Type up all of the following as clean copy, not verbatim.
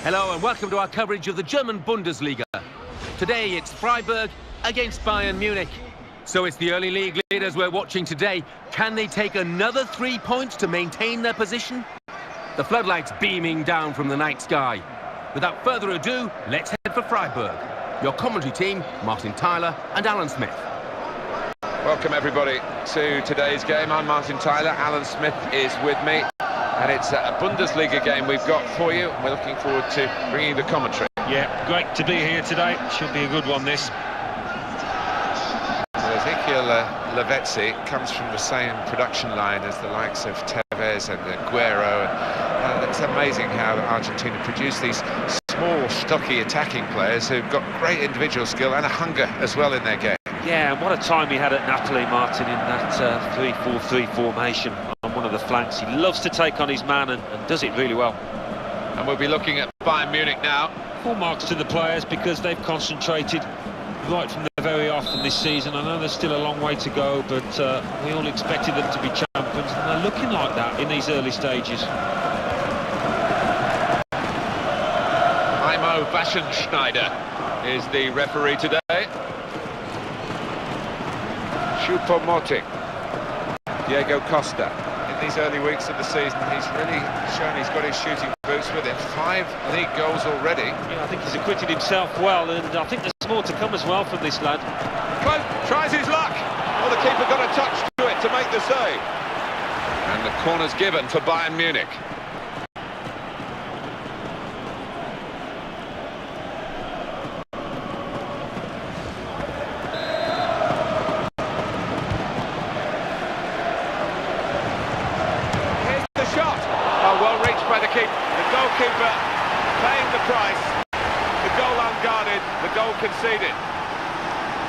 Hello and welcome to our coverage of the German Bundesliga. Today it's Freiburg against Bayern Munich. So it's the early league leaders we're watching today. Can they take another 3 points to maintain their position? The floodlights beaming down from the night sky. Without further ado, let's head for Freiburg. Your commentary team, Martin Tyler and Alan Smith. Welcome everybody to today's game. I'm Martin Tyler, Alan Smith is with me. And it's a Bundesliga game we've got for you. We're looking forward to bringing the commentary. Yeah, great to be here today. Should be a good one, this. Ezekiel Lavezzi comes from the same production line as the likes of Tevez and Aguero. And it's amazing how Argentina produce these small, stocky attacking players who've got great individual skill and a hunger as well in their game. Yeah, and what a time he had at Napoli, Martin, in that 3-4-3 formation on one of the flanks. He loves to take on his man and does it really well. And we'll be looking at Bayern Munich now. Full marks to the players because they've concentrated right from the very off in this season. I know there's still a long way to go, but we all expected them to be champions, and they're looking like that in these early stages. Heimo Waschenschneider is the referee today. Choupo-Moting, Diego Costa. In these early weeks of the season, he's really shown he's got his shooting boots with him. 5 league goals already. Yeah, I think he's acquitted himself well, and I think there's more to come as well from this lad. Close, tries his luck. Well, the keeper got a touch to it to make the save. And the corner's given for Bayern Munich. The goalkeeper paying the price. The goal unguarded, the goal conceded.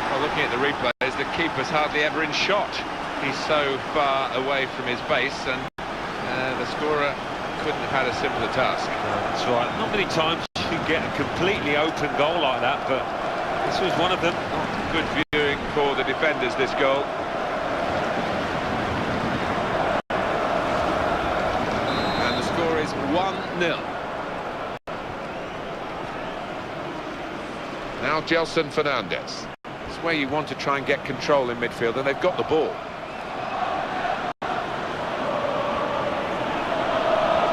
Well, looking at the replays, the keeper's hardly ever in shot. He's so far away from his base, and the scorer couldn't have had a simpler task. That's right. Not many times you get a completely open goal like that, but this was one of them. Good viewing for the defenders, this goal. Is 1-0. Now Gelson Fernandes. It's where you want to try and get control in midfield, and they've got the ball.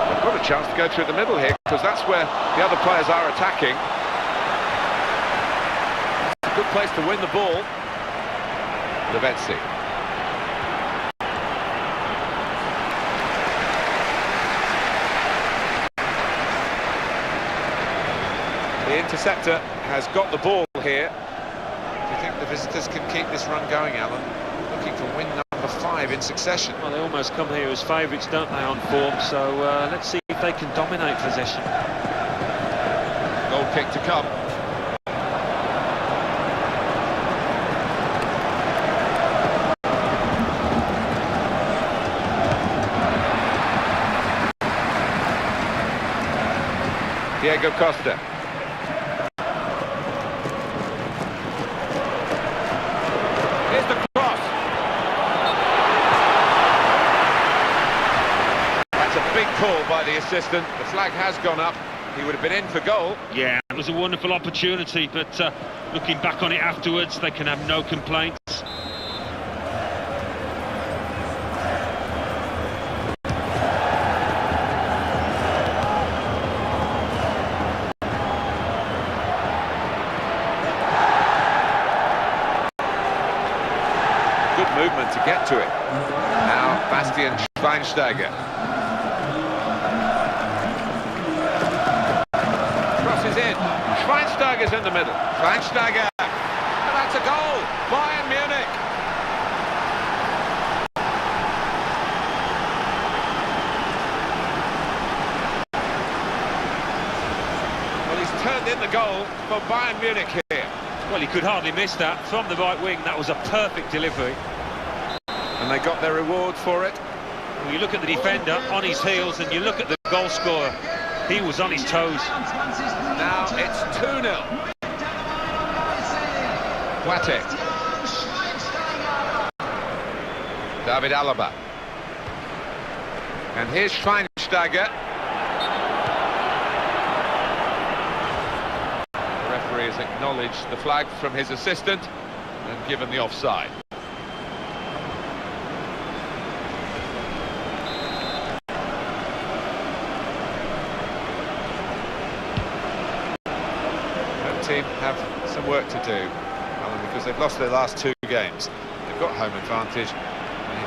They've got a chance to go through the middle here, because that's where the other players are attacking. It's a good place to win the ball. Lavezzi. The interceptor has got the ball here. Do you think the visitors can keep this run going, Alan? Looking for win number 5 in succession. Well, they almost come here as favourites, don't they, on form? So let's see if they can dominate possession. Goal kick to come. Diego Costa. Big call by the assistant. The flag has gone up. He would have been in for goal. Yeah, it was a wonderful opportunity, but looking back on it afterwards, they can have no complaints. Good movement to get to it. Now Bastian Schweinsteiger. In. Schweinsteiger's in the middle. Schweinsteiger. And that's a goal. Bayern Munich. Well, he's turned in the goal for Bayern Munich here. Well, he could hardly miss that. From the right wing, that was a perfect delivery. And they got their reward for it. Well, you look at the defender on his heels and you look at the goal scorer. He was on his toes. Now it's 2-0. Boateng. David Alaba. And here's Schweinsteiger. He's acknowledged the flag from his assistant and given the offside. Home team have some work to do, Alan, because they've lost their last 2 games. They've got home advantage.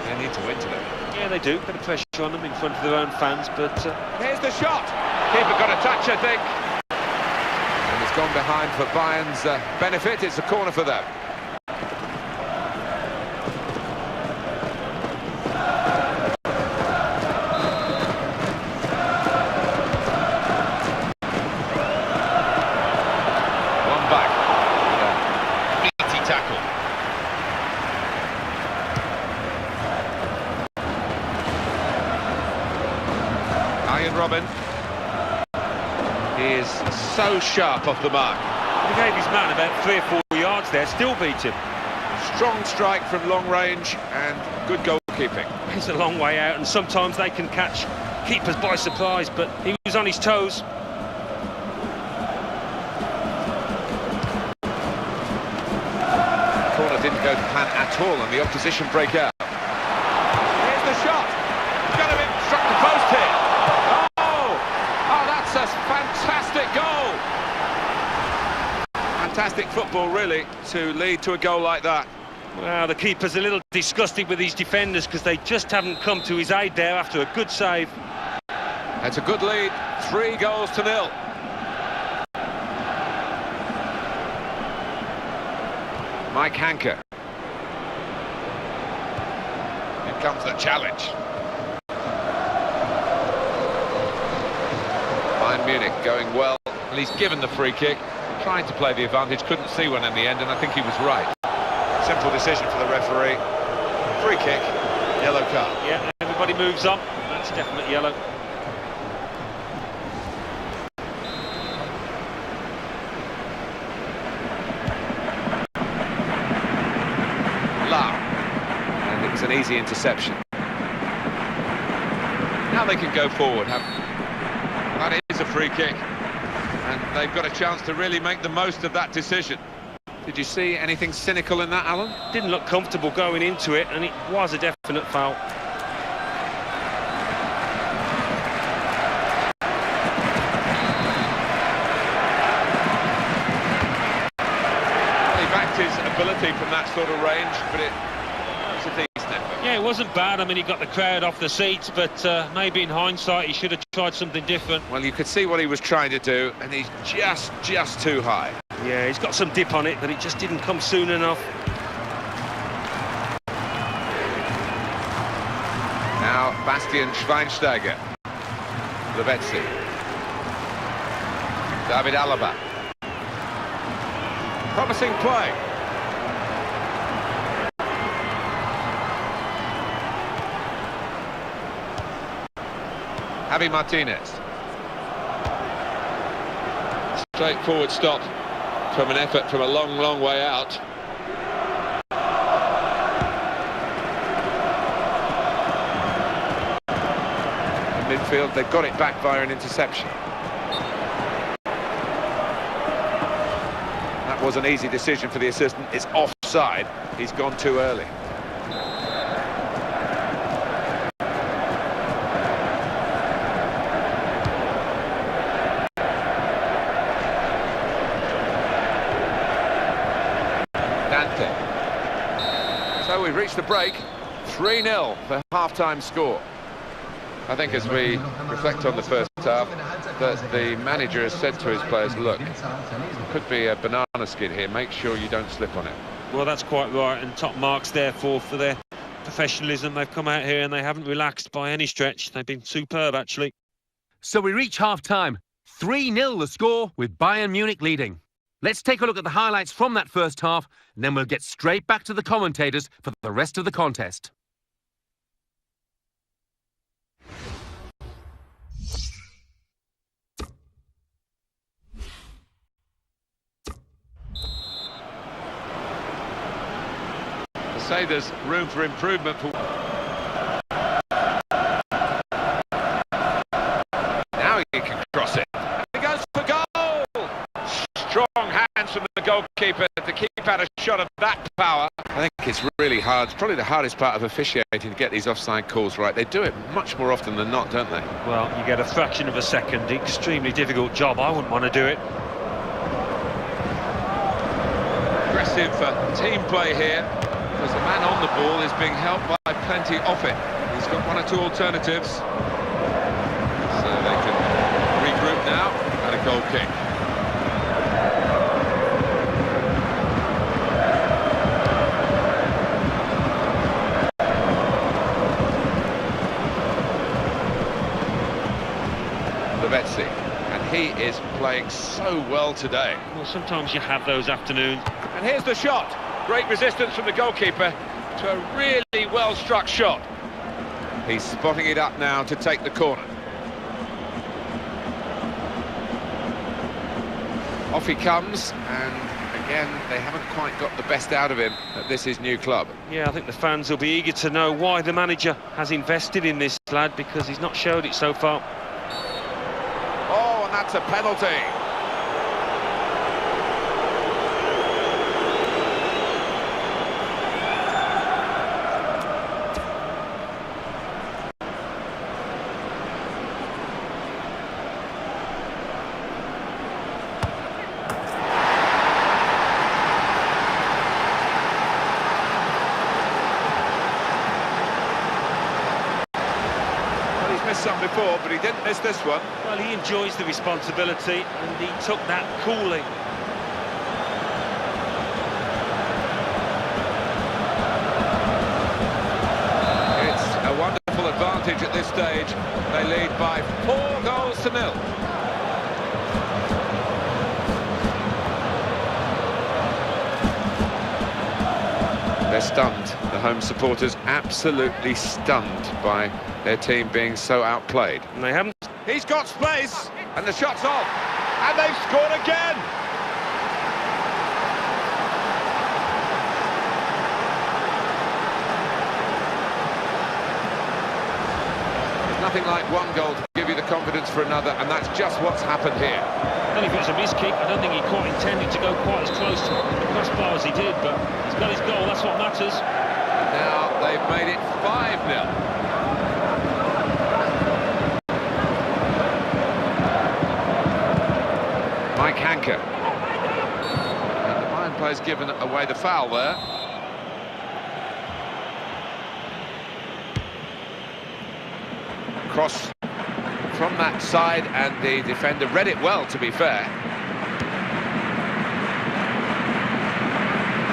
They need to win today. Yeah, they do. Bit of pressure on them in front of their own fans, but... Here's the shot! Keeper got a touch, I think. And it's gone behind for Bayern's benefit. It's a corner for them. One back with a meaty tackle. Robin. He is so sharp off the mark. He gave his man about 3 or 4 yards there, still beat him. Strong strike from long range and good goalkeeping. It's a long way out, and sometimes they can catch keepers by surprise, but he was on his toes. Corner didn't go to plan at all, and the opposition break out. Here's the shot. It's going to be struck the post here. A fantastic goal! Fantastic football, really, to lead to a goal like that. Well, the keeper's a little disgusted with his defenders because they just haven't come to his aid there after a good save. That's a good lead, 3-0. Mike Hanker. Here comes the challenge. Bayern Munich going well, and he's given the free kick, trying to play the advantage, couldn't see one in the end, and I think he was right. Simple decision for the referee. Free kick, yellow card. Yeah, everybody moves on. That's definite yellow. Lau. And it was an easy interception. Now they can go forward. That is a free kick, and they've got a chance to really make the most of that decision. Did you see anything cynical in that, Alan? Didn't look comfortable going into it, and it was a definite foul. He backed his ability from that sort of range, but it was a decent effort. Yeah, it wasn't bad. I mean, he got the crowd off the seats, but maybe in hindsight he should have tried something different. Well, you could see what he was trying to do, and he's just too high. Yeah, he's got some dip on it, but it just didn't come soon enough. Now, Bastian Schweinsteiger. Lavezzi. David Alaba. Promising play. Javi Martinez. Straightforward stop from an effort from a long way out. In midfield, they've got it back via an interception. That was an easy decision for the assistant. It's offside. He's gone too early. So we've reached the break, 3-0 the half-time score. I think as we reflect on the first half, that the manager has said to his players, look, could be a banana skid here, make sure you don't slip on it. Well, that's quite right, and top marks therefore for their professionalism. They've come out here and they haven't relaxed by any stretch. They've been superb, actually. So we reach half-time, 3-0 the score, with Bayern Munich leading. Let's take a look at the highlights from that first half, and then we'll get straight back to the commentators for the rest of the contest. To say there's room for improvement for... Now he can cross it. He goes for goal! Strong hands from goalkeeper to keep out a shot of that power. I think it's really hard. It's probably the hardest part of officiating to get these offside calls right. They do it much more often than not, don't they? Well, you get a fraction of a second. Extremely difficult job. I wouldn't want to do it. Aggressive team play here, because the man on the ball is being helped by plenty off it. He's got one or two alternatives. So they can regroup now, and a goal kick. And he is playing so well today. Well, sometimes you have those afternoons. And here's the shot. Great resistance from the goalkeeper to a really well-struck shot. He's spotting it up now to take the corner. Off he comes, and again, they haven't quite got the best out of him at this his new club. Yeah, I think the fans will be eager to know why the manager has invested in this lad, because he's not showed it so far. Oh, and that's a penalty. Missed some before, but he didn't miss this one. Well, he enjoys the responsibility, and he took that coolly. It's a wonderful advantage at this stage. They lead by 4 goals to 0. They're stunned. The home supporters absolutely stunned by their team being so outplayed. And they haven't. He's got space, and the shot's off, and they've scored again. There's nothing like one goal to give you the confidence for another, and that's just what's happened here. Well, if it was a miss kick, I don't think he quite intended to go quite as close to the crossbar as he did, but he's got his goal, that's what matters. Now they've made it 5-0. Mike Hanker. And the Bayern player's given away the foul there. Cross from that side, and the defender read it well, to be fair.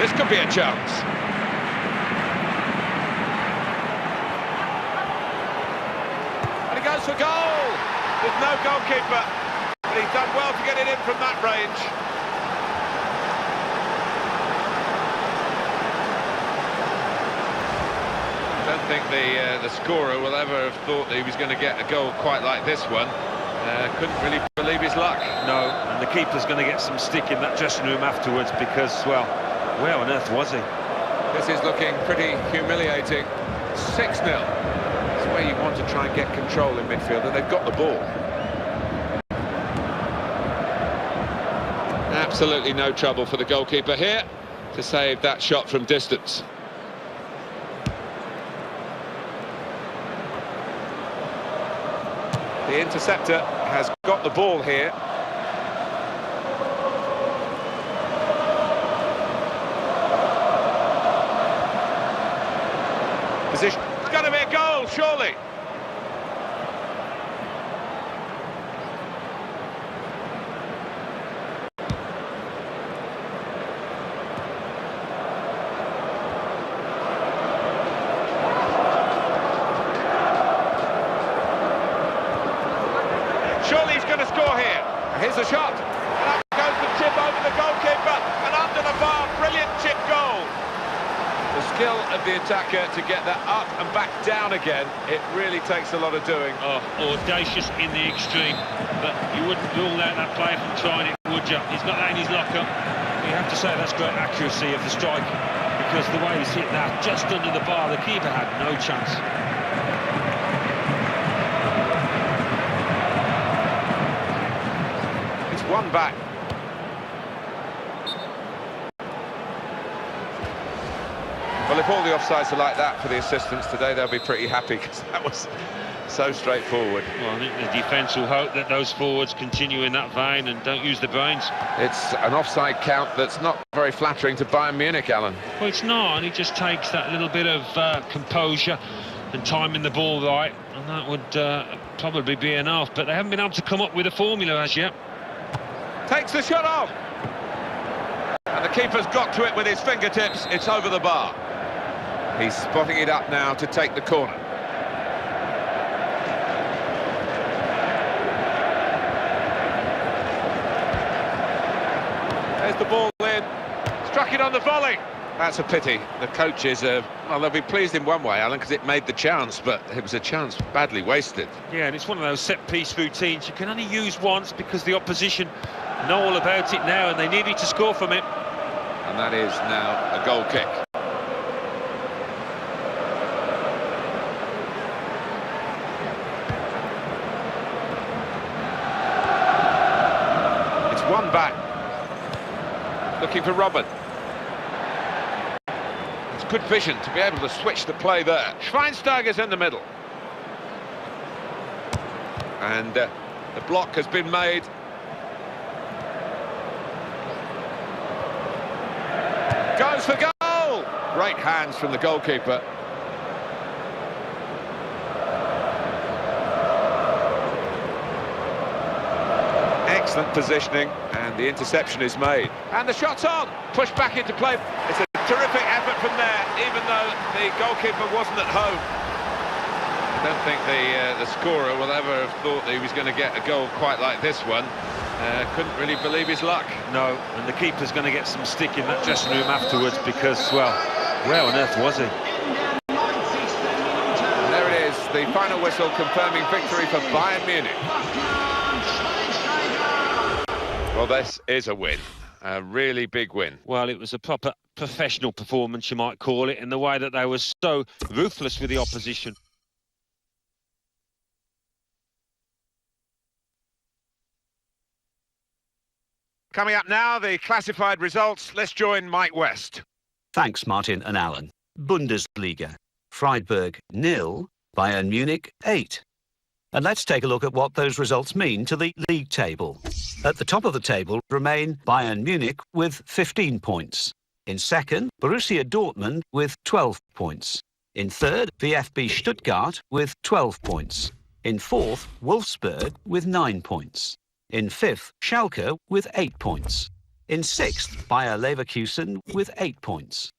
This could be a chance. And he goes for goal! There's no goalkeeper, but he's done well to get it in from that range. I don't think the scorer will ever have thought that he was going to get a goal quite like this one. Couldn't really believe his luck. No, and the keeper's going to get some stick in that dressing room afterwards because, well, where on earth was he? This is looking pretty humiliating. 6-0. It's where you want to try and get control in midfield, and they've got the ball. Absolutely no trouble for the goalkeeper here to save that shot from distance. The interceptor has got the ball here. Position. It's got to be a goal, surely. Surely he's going to score here. Here's a shot. And up goes the chip over the goalkeeper. And under the bar, brilliant chip goal. The skill of the attacker to get that up and back down again, it really takes a lot of doing. Oh, audacious in the extreme. But you wouldn't rule out that player from trying it, would you? He's got that in his locker. You have to say that's great accuracy of the strike, because the way he's hit that just under the bar, the keeper had no chance. It's one back. If all the offsides are like that for the assistants today, they'll be pretty happy, because that was so straightforward. Well, I think the defence will hope that those forwards continue in that vein and don't use the brains. It's an offside count that's not very flattering to Bayern Munich, Alan. Well, it's not, and it just takes that little bit of composure and timing the ball right, and that would probably be enough, but they haven't been able to come up with a formula as yet. Takes the shot off, and the keeper's got to it with his fingertips. It's over the bar. He's spotting it up now to take the corner. There's the ball in, struck it on the volley. That's a pity. The coaches, well, they'll be pleased in one way, Alan, because it made the chance, but it was a chance badly wasted. Yeah, and it's one of those set-piece routines you can only use once, because the opposition know all about it now, and they needed to score from it. And that is now a goal kick. It's one back. Looking for Robin. It's good vision to be able to switch the play there. Schweinsteiger's in the middle. And the block has been made. Goes for goal! Great hands from the goalkeeper. Excellent positioning, and the interception is made. And the shot's on! Pushed back into play. It's a terrific effort from there, even though the goalkeeper wasn't at home. I don't think the scorer will ever have thought that he was going to get a goal quite like this one. Couldn't really believe his luck. No, and the keeper's going to get some stick in that dressing room afterwards, because, well, where on earth was he? And there it is, the final whistle confirming victory for Bayern Munich. Well, this is a win, a really big win. Well, it was a proper professional performance, you might call it, in the way that they were so ruthless with the opposition. Coming up now, the classified results. Let's join Mike West. Thanks, Martin and Alan. Bundesliga. Freiburg 0, Bayern Munich 8. And let's take a look at what those results mean to the league table. At the top of the table remain Bayern Munich with 15 points. In second, Borussia Dortmund with 12 points. In third, VfB Stuttgart with 12 points. In fourth, Wolfsburg with 9 points. In fifth, Schalke with 8 points. In sixth, Bayer Leverkusen with 8 points.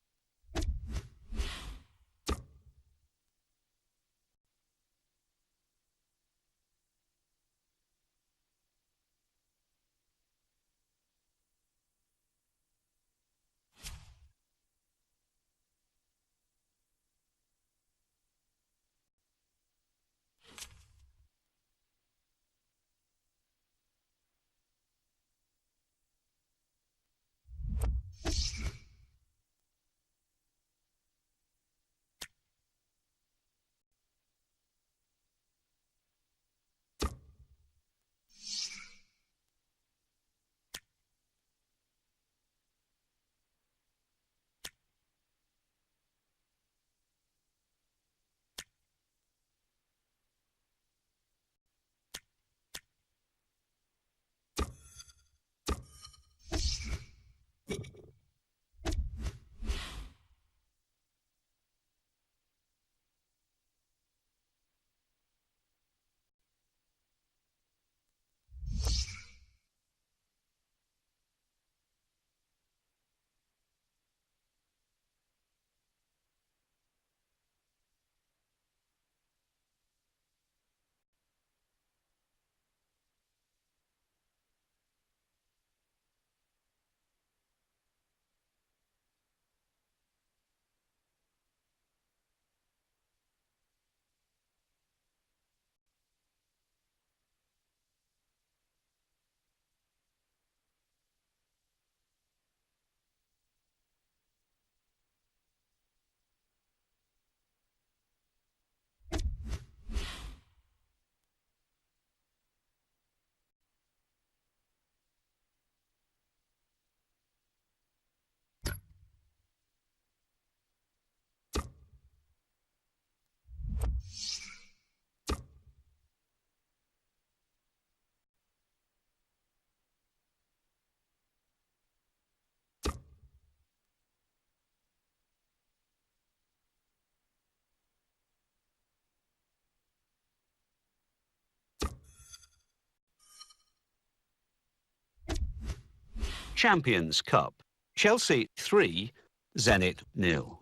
Champions Cup. Chelsea 3, Zenit 0.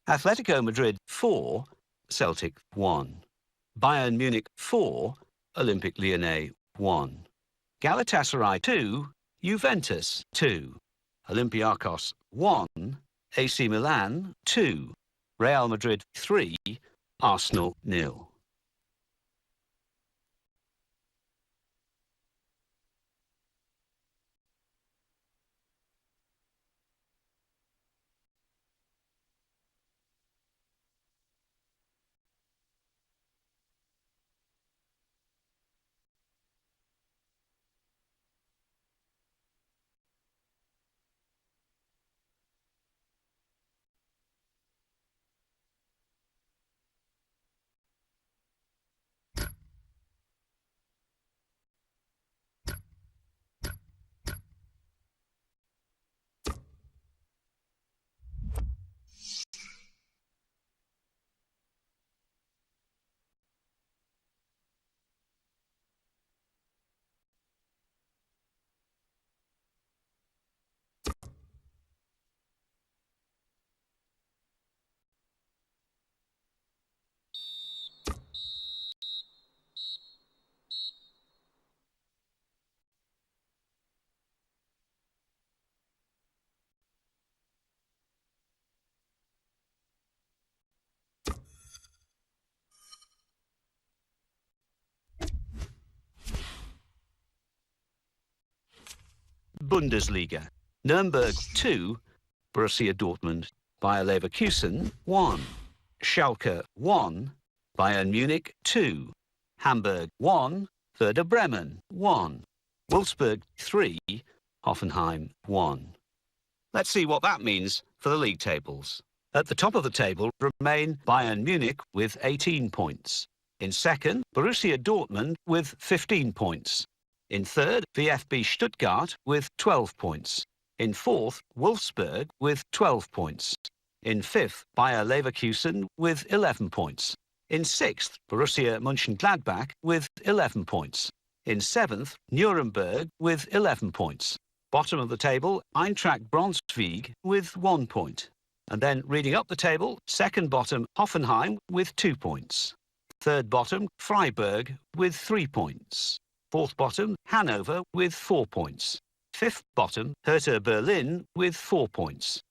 Atletico Madrid 4, Celtic 1. Bayern Munich 4, Olympique Lyonnais 1. Galatasaray 2, Juventus 2. Olympiacos 1, AC Milan 2. Real Madrid 3, Arsenal 0. Bundesliga. Nuremberg 2, Borussia Dortmund. Bayer Leverkusen 1. Schalke 1. Bayern Munich 2. Hamburg 1. Werder Bremen 1. Wolfsburg 3. Hoffenheim 1. Let's see what that means for the league tables. At the top of the table remain Bayern Munich with 18 points. In second, Borussia Dortmund with 15 points. In third, VfB Stuttgart with 12 points. In fourth, Wolfsburg with 12 points. In fifth, Bayer Leverkusen with 11 points. In sixth, Borussia Mönchengladbach with 11 points. In seventh, Nuremberg with 11 points. Bottom of the table, Eintracht Braunschweig with 1 point. And then reading up the table, second bottom, Hoffenheim with 2 points. Third bottom, Freiburg with 3 points. Fourth bottom, Hanover with 4 points. Fifth bottom, Hertha Berlin with 4 points.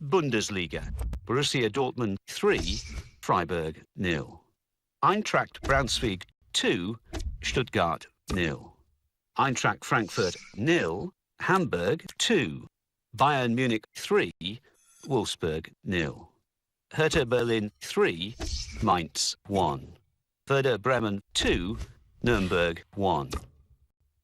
Bundesliga. Borussia Dortmund 3, Freiburg 0. Eintracht Braunschweig 2, Stuttgart 0. Eintracht Frankfurt 0, Hamburg 2. Bayern Munich 3, Wolfsburg 0. Hertha Berlin 3, Mainz 1. Werder Bremen 2, Nuremberg 1.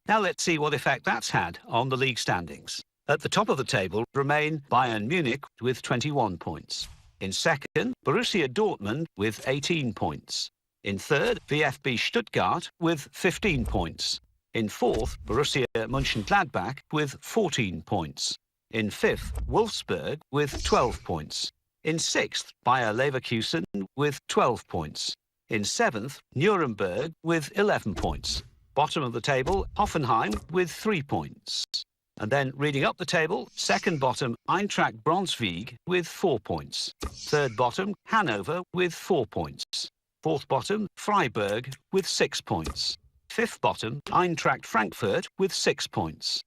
Now let's see what effect that's had on the league standings. At the top of the table remain Bayern Munich with 21 points. In second, Borussia Dortmund with 18 points. In third, VfB Stuttgart with 15 points. In fourth, Borussia Mönchengladbach with 14 points. In fifth, Wolfsburg with 12 points. In sixth, Bayer Leverkusen with 12 points. In seventh, Nuremberg with 11 points. Bottom of the table, Hoffenheim with 3 points. And then reading up the table, second bottom, Eintracht Braunschweig with 4 points. Third bottom, Hanover with 4 points. Fourth bottom, Freiburg with 6 points. Fifth bottom, Eintracht Frankfurt with 6 points.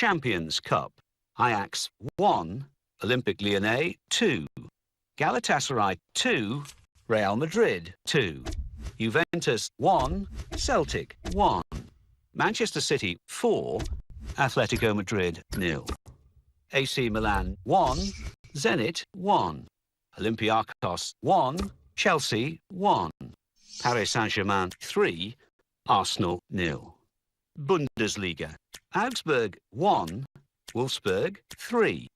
Champions Cup. Ajax 1, Olympique Lyonnais 2. Galatasaray 2, Real Madrid 2. Juventus 1. Celtic 1. Manchester City 4. Atletico Madrid 0. AC Milan 1. Zenit 1. Olympiacos 1. Chelsea 1. Paris Saint-Germain 3. Arsenal 0. Bundesliga. Augsburg 1. Wolfsburg 3.